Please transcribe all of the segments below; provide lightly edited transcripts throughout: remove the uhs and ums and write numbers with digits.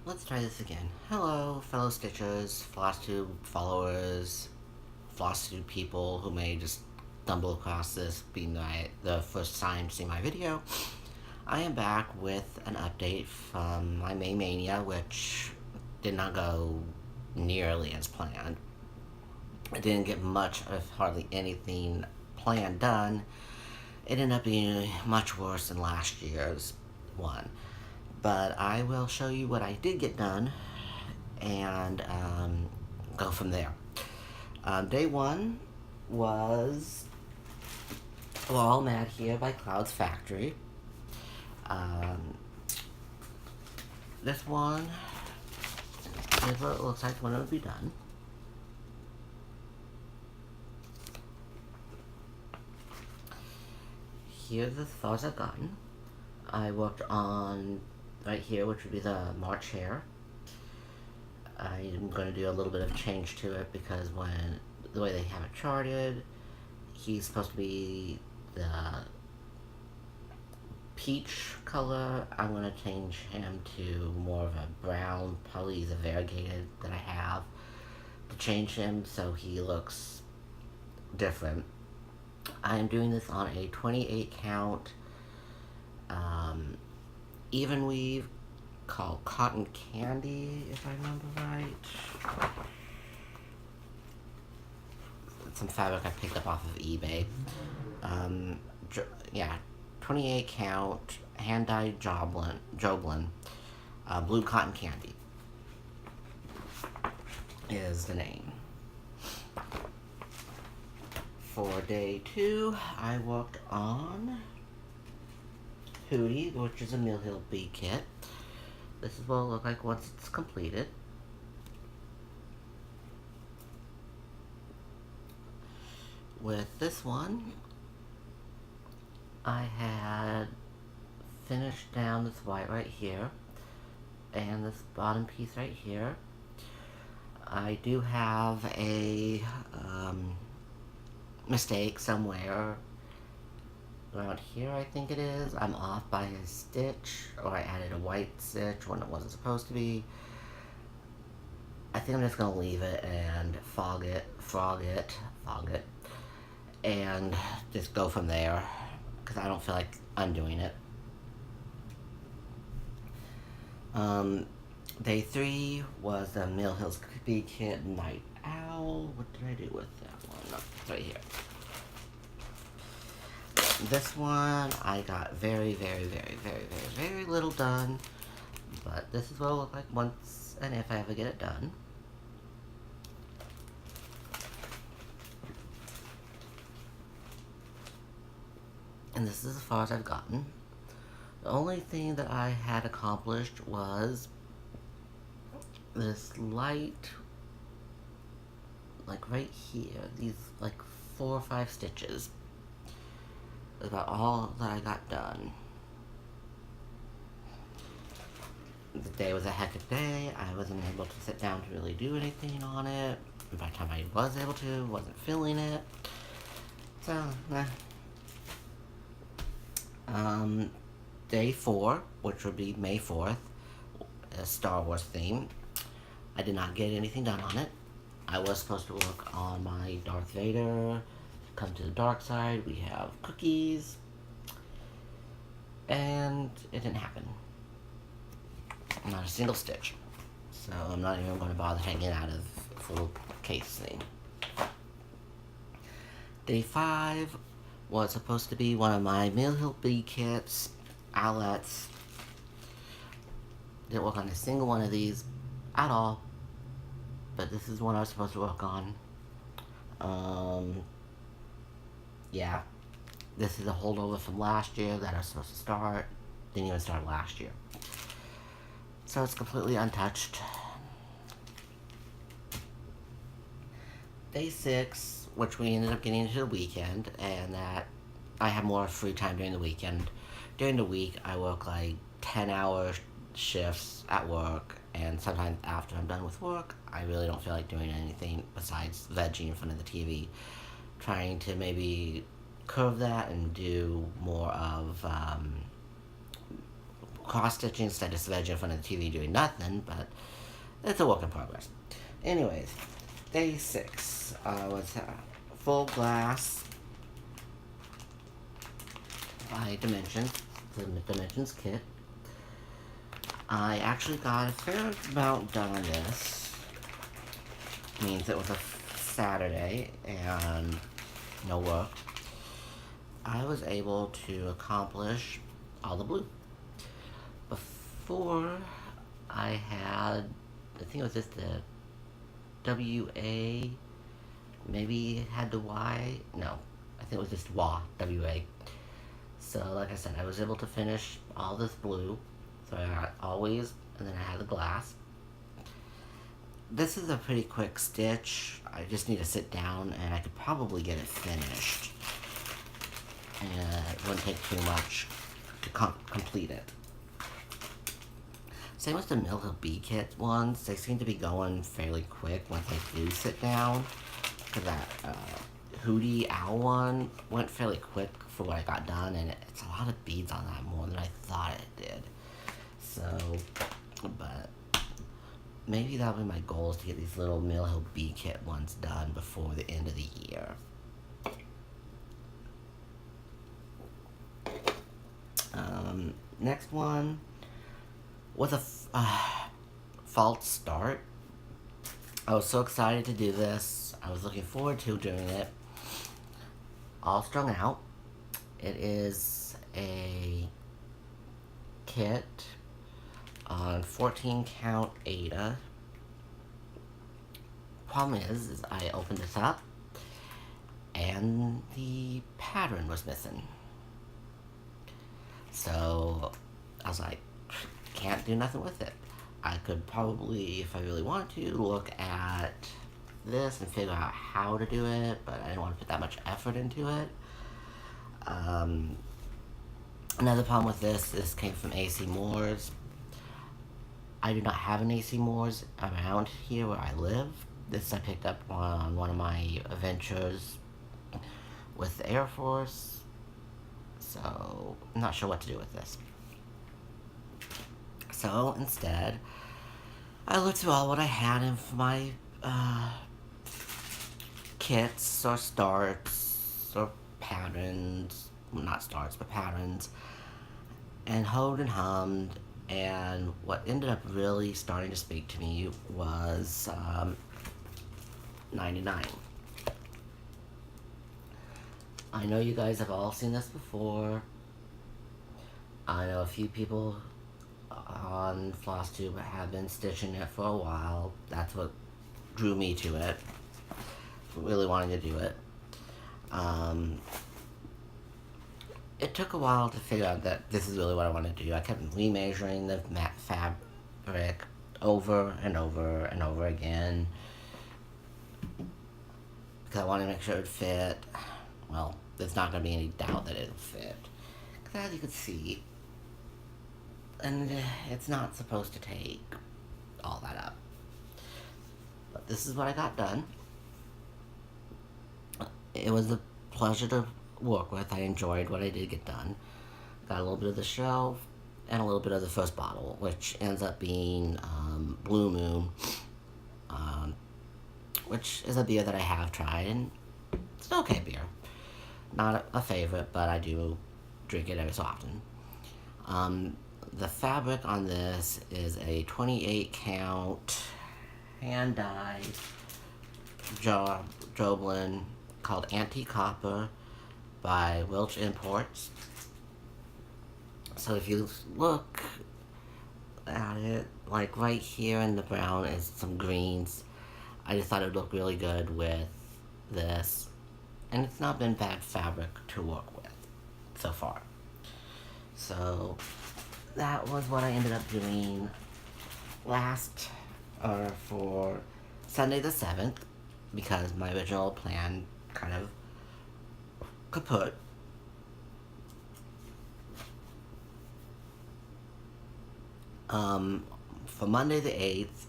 Let's try this again. Hello, fellow Stitchers, FlossTube followers, FlossTube people who may just stumble across this being the first time seeing my video. I am back with an update from my Maynia, which did not go nearly as planned. I didn't get much of hardly anything planned done. It ended up being much worse than last year's one. But I will show you what I did get done and go from there. Day one was All Mad Here by Cloud's Factory. This one is what it looks like when it would be done. Here's as far as I've gotten. I worked on right here, which would be the March hair. I'm going to do a little bit of change to it because the way they have it charted, he's supposed to be the peach color. I'm going to change him to more of a brown, probably the variegated that I have, to change him so he looks different. I am doing this on a 28 count even weave called Cotton Candy, if I remember right. It's some fabric I picked up off of eBay. Yeah, 28 count hand-dyed Joblin, Blue Cotton Candy is the name. For day two, I worked on Hootie, which is a Mill Hill bead kit. This is what it'll look like once it's completed. With this one, I had finished down this white right here, and this bottom piece right here. I do have a mistake somewhere around here, I think it is. I'm off by a stitch, or I added a white stitch when it wasn't supposed to be. I think I'm just gonna leave it and frog it, and just go from there, because I don't feel like undoing it. Day three was the Mill Hills Bead Kit Night Owl. What did I do with that one? No, it's right here. This one, I got very little done, but this is what it'll look like once and if I ever get it done. And this is as far as I've gotten. The only thing that I had accomplished was this light, like right here, these like 4 or 5 stitches. That's about all that I got done. The day was a hectic day. I wasn't able to sit down to really do anything on it. And by the time I was able to, wasn't feeling it. So, Day 4, which would be May 4th, a Star Wars theme. I did not get anything done on it. I was supposed to work on my Darth Vader, come to the dark side, we have cookies, and it didn't happen. Not a single stitch. So I'm not even going to bother hanging out of full case thing. Day 5 was supposed to be one of my Mill Hill bead kits, owlets. Didn't work on a single one of these at all, but this is one I was supposed to work on. Yeah, this is a holdover from last year that I was supposed to start. Didn't even start last year. So it's completely untouched. Day 6, which we ended up getting into the weekend, and that I have more free time during the weekend. During the week, I work like 10-hour shifts at work, and sometimes after I'm done with work, I really don't feel like doing anything besides vegging in front of the TV. Trying to maybe curve that and do more of cross-stitching instead of vegging in front of the TV doing nothing, but it's a work in progress. Anyways, day 6 was full glass by Dimensions, the Dimensions kit. I actually got a fair amount done on this. Means it was a Saturday and no work. I was able to accomplish all the blue. Before I had, I think it was just the WA, maybe it had the Y, no, I think it was just WA. So like I said, I was able to finish all this blue. So I got always, and then I had the glass. This is a pretty quick stitch. I just need to sit down and I could probably get it finished. And it wouldn't take too much to complete it. Same with the Mill Hill B kit ones. They seem to be going fairly quick once I do sit down. Because that Hootie Owl one went fairly quick for what I got done. And it's a lot of beads on that, more than I thought it did. So, but maybe that'll be my goal, is to get these little Mill Hill B kit ones done before the end of the year. Next one was a false start. I was so excited to do this. I was looking forward to doing it. All Strung Out. It is a kit on 14 count Ada. Problem is I opened this up and the pattern was missing. So I was like, can't do nothing with it. I could probably, if I really wanted to, look at this and figure out how to do it, but I didn't want to put that much effort into it. Another problem with this came from AC Moore's. I do not have an AC Moore's around here where I live. This I picked up on one of my adventures with the Air Force. So, I'm not sure what to do with this. So, instead, I looked through all what I had in my kits or starts or patterns, well, not starts, but patterns, and hoed and hummed, and what ended up really starting to speak to me was 99. I know you guys have all seen this before. I know a few people on FlossTube have been stitching it for a while. That's what drew me to it. Really wanting to do it. It took a while to figure out that this is really what I want to do. I kept remeasuring the matte fabric over and over and over again because I wanted to make sure it would fit. Well, there's not going to be any doubt that it'll fit. Because as you can see, and it's not supposed to take all that up. But this is what I got done. It was a pleasure to work with. I enjoyed what I did get done. Got a little bit of the shelf and a little bit of the first bottle, which ends up being Blue Moon, which is a beer that I have tried, and it's an okay beer. Not a favorite, but I do drink it every so often. The fabric on this is a 28 count hand-dyed Joblin called Anti-Copper by Welch Imports. So if you look at it, like right here in the brown is some greens. I just thought it would look really good with this. And it's not been bad fabric to work with so far. So that was what I ended up doing for Sunday the 7th, because my original plan kind of kaput. For Monday the 8th,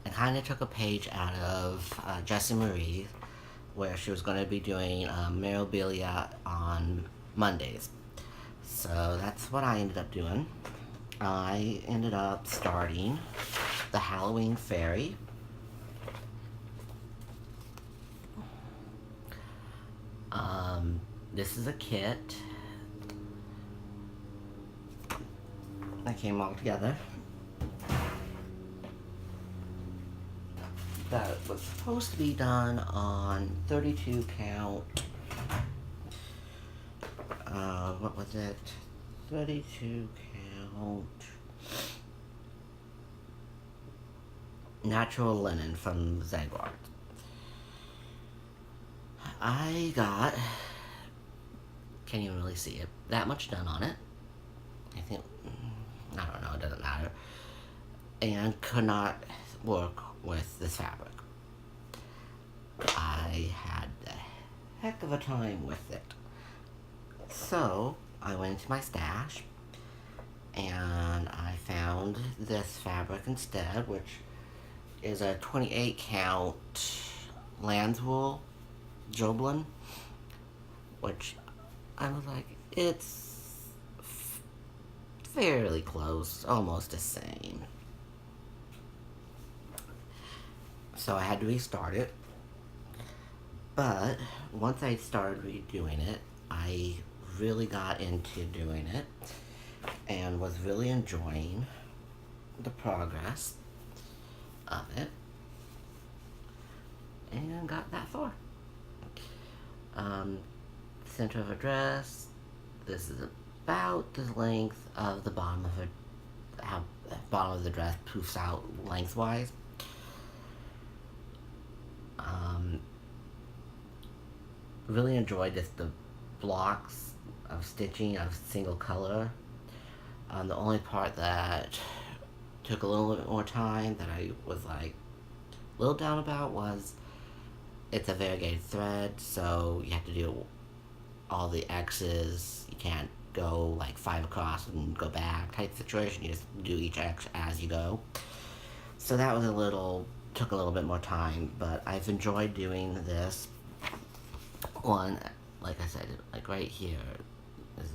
I kind of took a page out of Jessie Marie, where she was going to be doing memorabilia on Mondays. So that's what I ended up doing. I ended up starting the Halloween Fairy. This is a kit that came all together. That was supposed to be done on 32 count. What was it? 32 count natural linen from Zaguard. I got, can't even really see it, that much done on it. I think, I don't know, it doesn't matter. And could not work with this fabric. I had a heck of a time with it. So, I went into my stash and I found this fabric instead, which is a 28 count Landswool Joblin, which I was like, it's fairly close, almost the same. So I had to restart it. But once I started redoing it, I really got into doing it and was really enjoying the progress of it and got that far. Center of a dress, this is about the length of the bottom of it, how the bottom of the dress poofs out lengthwise. Really enjoyed just the blocks of stitching of single color. The only part that took a little bit more time that I was like a little down about was it's a variegated thread, so you have to do all the X's. You can't go like 5 across and go back type situation. You just do each X as you go. So that was took a little bit more time, but I've enjoyed doing this one. Like I said, like right here is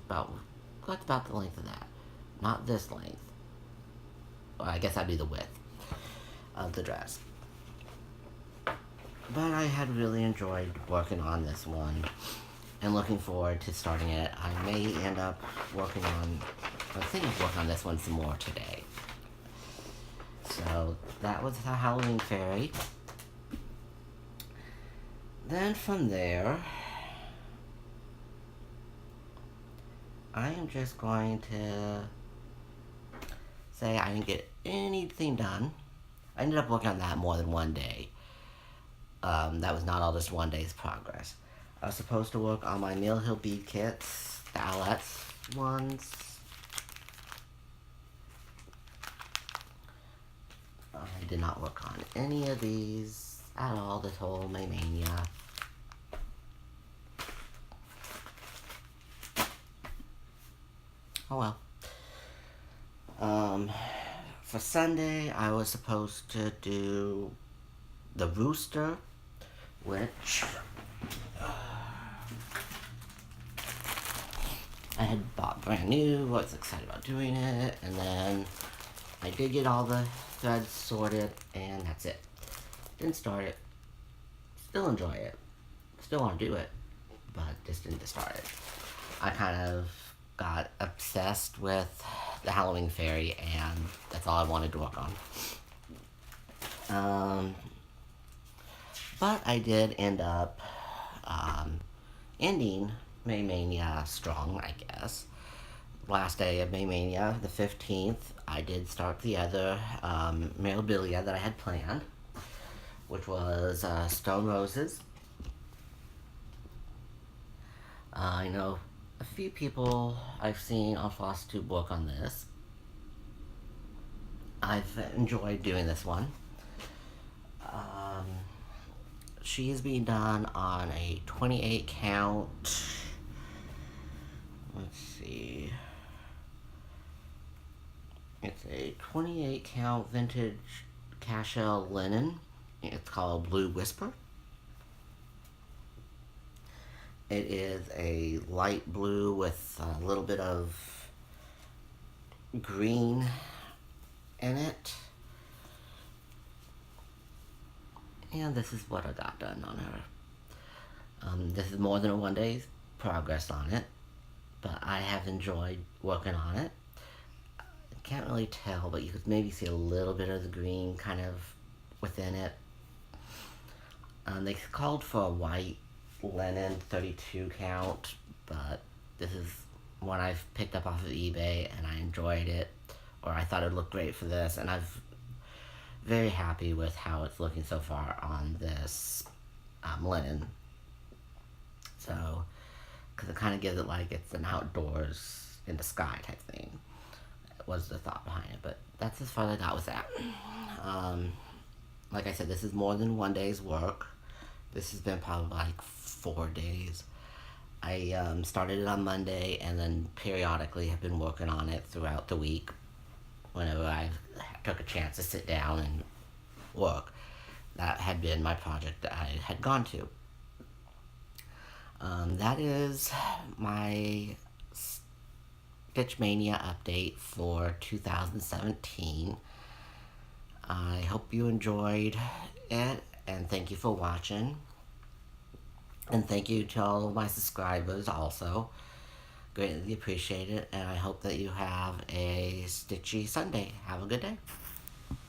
that's about the length of that. Not this length. Well, I guess that'd be the width of the dress. But I had really enjoyed working on this one and looking forward to starting it. I may end up I'm thinking of working on this one some more today. So that was the Halloween Fairy. Then from there, I am just going to say I didn't get anything done. I ended up working on that more than one day. That was not all just one day's progress. I was supposed to work on my Mill Hill bead kits, the Owlettes ones. I did not work on any of these at all this whole Maynia. Oh well. For Sunday, I was supposed to do the rooster, which I had bought brand new, was excited about doing it, and then I did get all the threads sorted, and that's it. Didn't start it. Still enjoy it. Still want to do it, but just didn't start it. I kind of got obsessed with the Halloween Fairy, and that's all I wanted to work on. But I did end up ending Maynia strong, I guess. Last day of Maynia, the 15th, I did start the other memorabilia that I had planned, which was Stone Roses. I know a few people I've seen on FlossTube work on this. I've enjoyed doing this one. She's being done on a 28 count, let's see, it's a 28 count vintage cashel linen. It's called Blue Whisper. It is a light blue with a little bit of green in it. And this is what I got done on her. This is more than a 1 day's progress on it, but I have enjoyed working on it. I can't really tell, but you could maybe see a little bit of the green kind of within it. They called for a white linen 32 count, but this is one I've picked up off of eBay and I enjoyed it, or I thought it looked great for this, and I'm very happy with how it's looking so far on this linen. So, because it kind of gives it like it's an outdoors in the sky type thing. Was the thought behind it, but that's as far as I got with that. Like I said, this is more than 1 day's work. This has been probably like 4 days. I started it on Monday and then periodically have been working on it throughout the week whenever I took a chance to sit down and work. That had been my project that I had gone to. That is my Stitch Mania update for 2017. I hope you enjoyed it, and thank you for watching. And thank you to all of my subscribers also. Greatly appreciate it, and I hope that you have a stitchy Sunday. Have a good day.